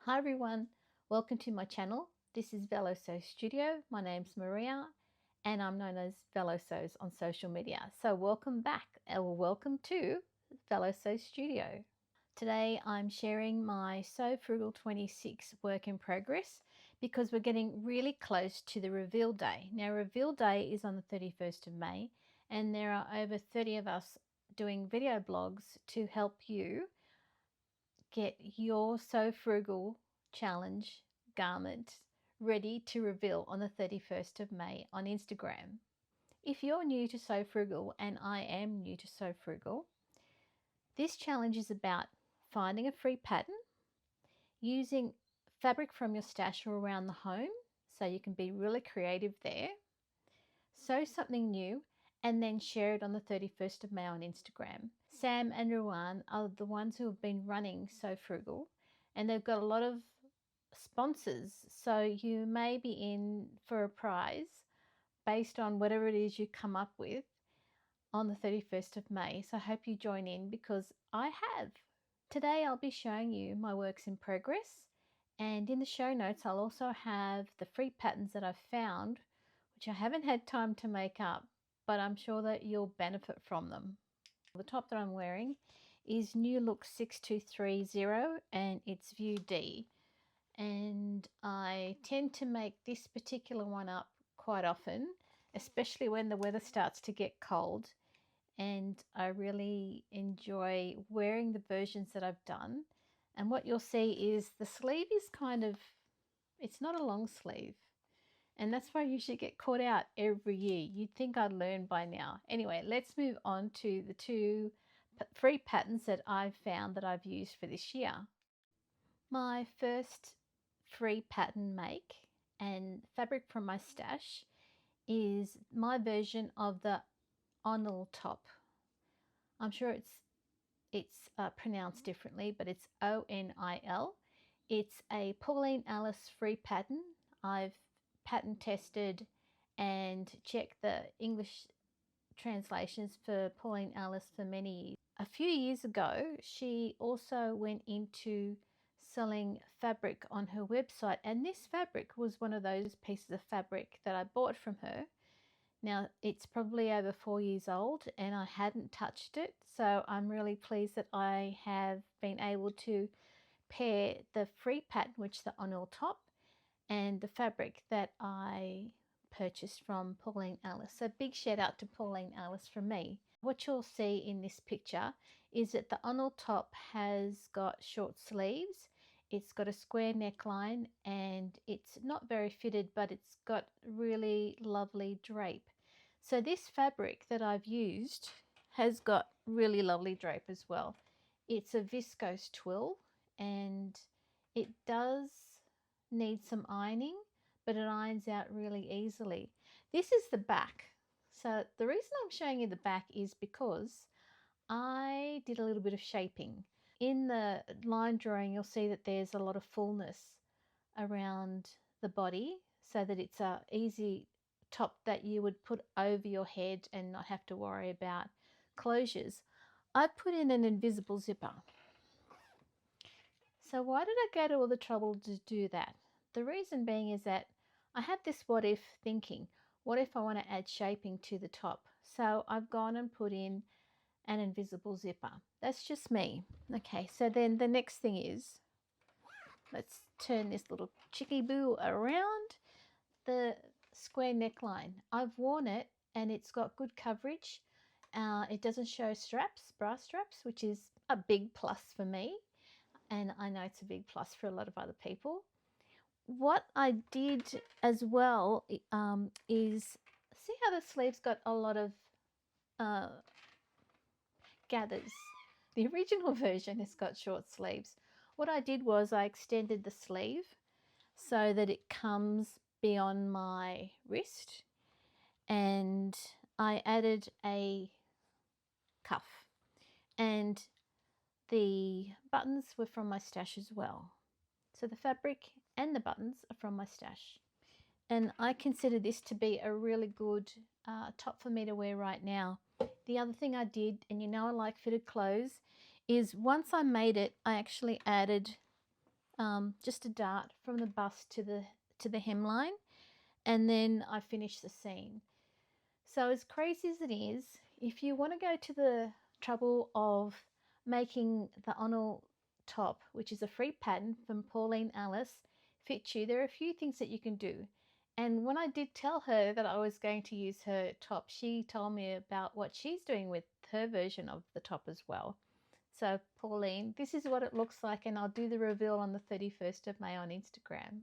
Hi everyone, welcome to my channel. This is VeloSews Studio. My name's Maria and I'm known as VeloSews on social media. So welcome back or welcome to VeloSews Studio. Today I'm sharing my SewFrugal26 work in progress because we're getting really close to the reveal day. Now reveal day is on the 31st of May and there are over 30 of us doing video blogs to help you get your So Frugal challenge garment ready to reveal on the 31st of May on Instagram. If you're new to So Frugal, and I am new to So Frugal, this challenge is about finding a free pattern, using fabric from your stash or around the home so you can be really creative there, sew something new, and then share it on the 31st of May on Instagram. Sam and Ruan are the ones who have been running So Frugal, and they've got a lot of sponsors, so you may be in for a prize based on whatever it is you come up with on the 31st of May. So I hope you join in because I have. Today I'll be showing you my works in progress, and in the show notes I'll also have the free patterns that I've found, which I haven't had time to make up, but I'm sure that you'll benefit from them. The top that I'm wearing is New Look 6230 and it's View D. And I tend to make this particular one up quite often, especially when the weather starts to get cold. And I really enjoy wearing the versions that I've done. And what you'll see is the sleeve is kind of, it's not a long sleeve. And that's why I usually get caught out every year. You'd think I'd learn by now. Anyway, let's move on to the two free patterns that I've found that I've used for this year. My first free pattern make and fabric from my stash is my version of the Onil top. I'm sure it's pronounced differently, but it's O-N-I-L. It's a Pauline Alice free pattern. I've pattern tested and checked the English translations for Pauline Alice for many years. A few years ago, she also went into selling fabric on her website, and this fabric was one of those pieces of fabric that I bought from her. Now it's probably over 4 years old and I hadn't touched it, so I'm really pleased that I have been able to pair the free pattern, which is the Onil top, and the fabric that I purchased from Pauline Alice. So big shout out to Pauline Alice from me. What you'll see in this picture is that the Onil top has got short sleeves, it's got a square neckline, and it's not very fitted, but it's got really lovely drape. So this fabric that I've used has got really lovely drape as well. It's a viscose twill and it does need some ironing, but it irons out really easily. This is the back. So the reason I'm showing you the back is because I did a little bit of shaping. In the line drawing, you'll see that there's a lot of fullness around the body so that it's a easy top that you would put over your head and not have to worry about closures. I put in an invisible zipper. So why did I go to all the trouble to do that? The reason being is that I had this what if thinking. What if I want to add shaping to the top? So I've gone and put in an invisible zipper. That's just me. Okay, so then the next thing is, let's turn this little chicky boo around. The square neckline. I've worn it and it's got good coverage. It doesn't show straps, bra straps, which is a big plus for me. And I know it's a big plus for a lot of other people. What I did as well is, see how the sleeve's got a lot of gathers. The original version has got short sleeves. What I did was I extended the sleeve so that it comes beyond my wrist, and I added a cuff, and the buttons were from my stash as well. So the fabric and the buttons are from my stash, and I consider this to be a really good top for me to wear right now. The other thing I did, and you know I like fitted clothes, is once I made it, I actually added just a dart from the bust to the hemline, and then I finish the seam. So as crazy as it is, if you want to go to the trouble of making the Onil top, which is a free pattern from Pauline Alice, fit you, there are a few things that you can do. And when I did tell her that I was going to use her top, she told me about what she's doing with her version of the top as well. So Pauline, this is what it looks like, and I'll do the reveal on the 31st of May on Instagram.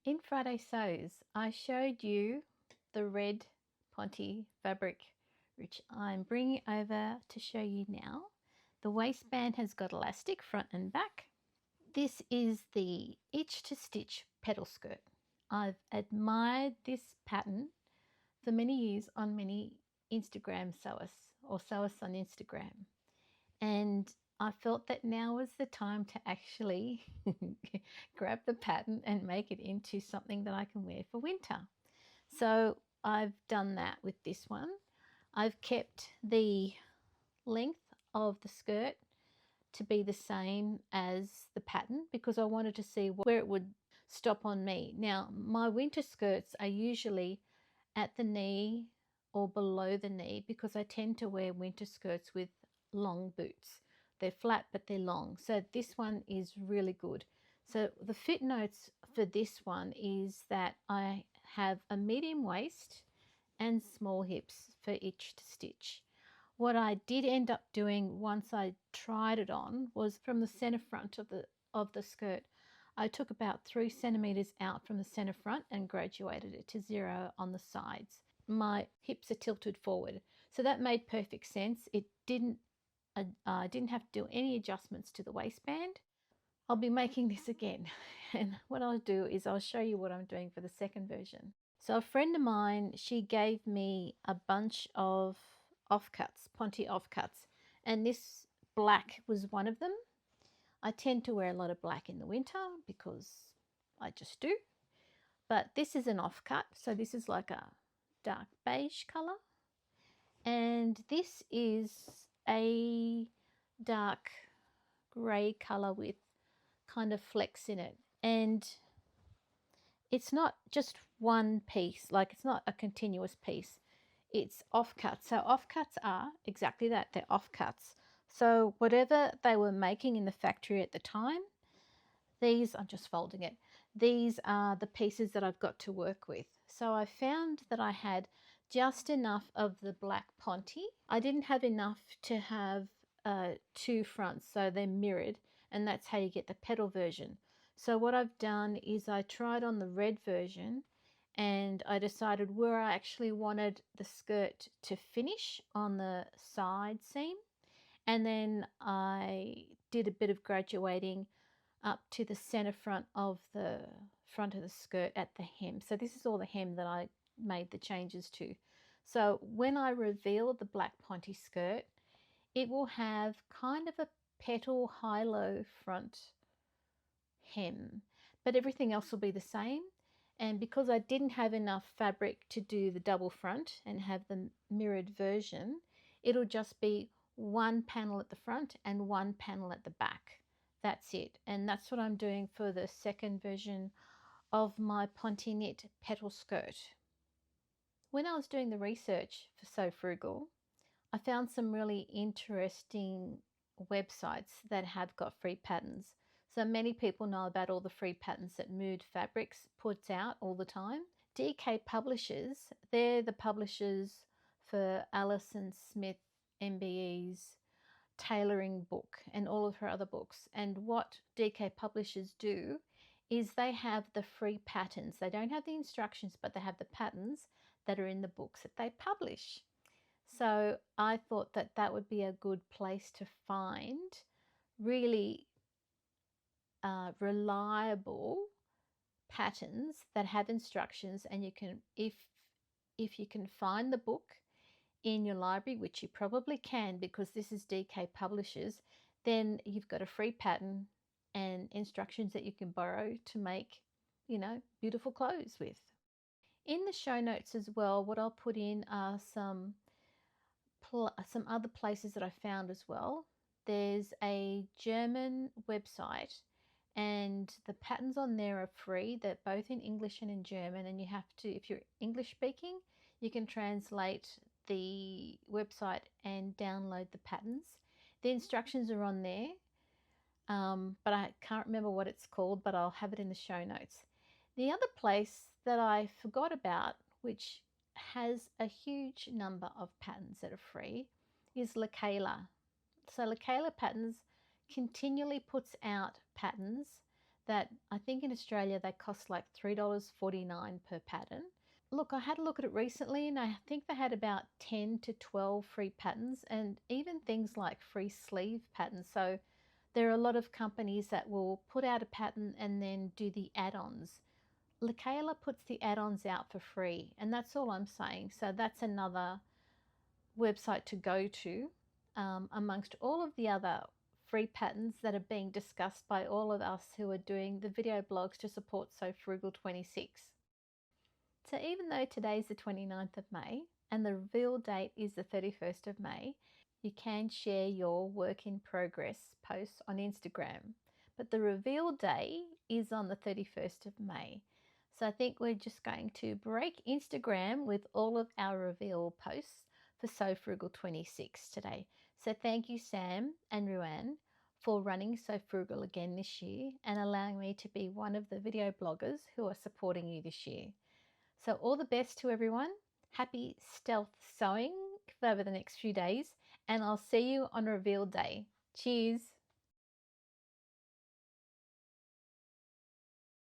In Friday Sews, I showed you the red ponte fabric, which I'm bringing over to show you now. The waistband has got elastic front and back. This is the itch to stitch petal skirt. I've admired this pattern for many years on many Instagram sewists or sewists on Instagram, and I felt that now was the time to actually grab the pattern and make it into something that I can wear for winter. So I've done that with this one. I've kept the length of the skirt to be the same as the pattern because I wanted to see where it would stop on me. Now, my winter skirts are usually at the knee or below the knee because I tend to wear winter skirts with long boots. They're flat but they're long, so this one is really good. So the fit notes for this one is that I have a medium waist and small hips for itch to stitch. What I did end up doing once I tried it on was from the center front of the skirt, I took about 3 centimeters out from the center front and graduated it to 0 on the sides. My hips are tilted forward, so that made perfect sense. I didn't have to do any adjustments to the waistband. I'll be making this again, and what I'll do is I'll show you what I'm doing for the second version. So a friend of mine, she gave me a bunch of offcuts, ponte offcuts, and this black was one of them. I tend to wear a lot of black in the winter because I just do, but this is an offcut, so this is like a dark beige color, and this is a dark grey color with kind of flecks in it, and it's not just one piece, like it's not a continuous piece, it's offcuts. So offcuts are exactly that, they're offcuts. So whatever they were making in the factory at the time, these, I'm just folding it, these are the pieces that I've got to work with. So I found that I had just enough of the black ponte. I didn't have enough to have 2 fronts, so they're mirrored, and that's how you get the petal version. So what I've done is I tried on the red version and I decided where I actually wanted the skirt to finish on the side seam, and then I did a bit of graduating up to the center front of the front of the skirt at the hem. So this is all the hem that I made the changes to. So when I reveal the black ponte skirt, it will have kind of a petal high-low front hem, but everything else will be the same. And because I didn't have enough fabric to do the double front and have the mirrored version, it'll just be one panel at the front and one panel at the back. That's it. And that's what I'm doing for the second version of my ponte knit petal skirt. When I was doing the research for So Frugal, I found some really interesting websites that have got free patterns. So many people know about all the free patterns that Mood Fabrics puts out all the time. DK Publishers, they're the publishers for Alison Smith MBE's tailoring book and all of her other books. And what DK Publishers do is they have the free patterns. They don't have the instructions, but they have the patterns that are in the books that they publish. So I thought that that would be a good place to find really reliable patterns that have instructions, and you can, if you can find the book in your library, which you probably can because this is DK Publishers, then you've got a free pattern and instructions that you can borrow to make, you know, beautiful clothes with. In the show notes as well, what I'll put in are some other places that I found as well. There's a German website, and the patterns on there are free. They're both in English and in German, and you have to, if you're English speaking, you can translate the website and download the patterns. The instructions are on there, but I can't remember what it's called, but I'll have it in the show notes. The other place that I forgot about, which has a huge number of patterns that are free, is LaKayla. So LaKayla Patterns continually puts out patterns that I think in Australia they cost like $3.49 per pattern. Look, I had a look at it recently and I think they had about 10 to 12 free patterns, and even things like free sleeve patterns. So there are a lot of companies that will put out a pattern and then do the add-ons. LaKayla puts the add-ons out for free, and that's all I'm saying. So that's another website to go to amongst all of the other free patterns that are being discussed by all of us who are doing the video blogs to support SewFrugal26. So even though today's the 29th of May and the reveal date is the 31st of May, you can share your work in progress posts on Instagram. But the reveal day is on the 31st of May. So I think we're just going to break Instagram with all of our reveal posts for SewFrugal26 today. So thank you, Sam and Ruan, for running SewFrugal again this year and allowing me to be one of the video bloggers who are supporting you this year. So all the best to everyone. Happy stealth sewing over the next few days, and I'll see you on reveal day. Cheers.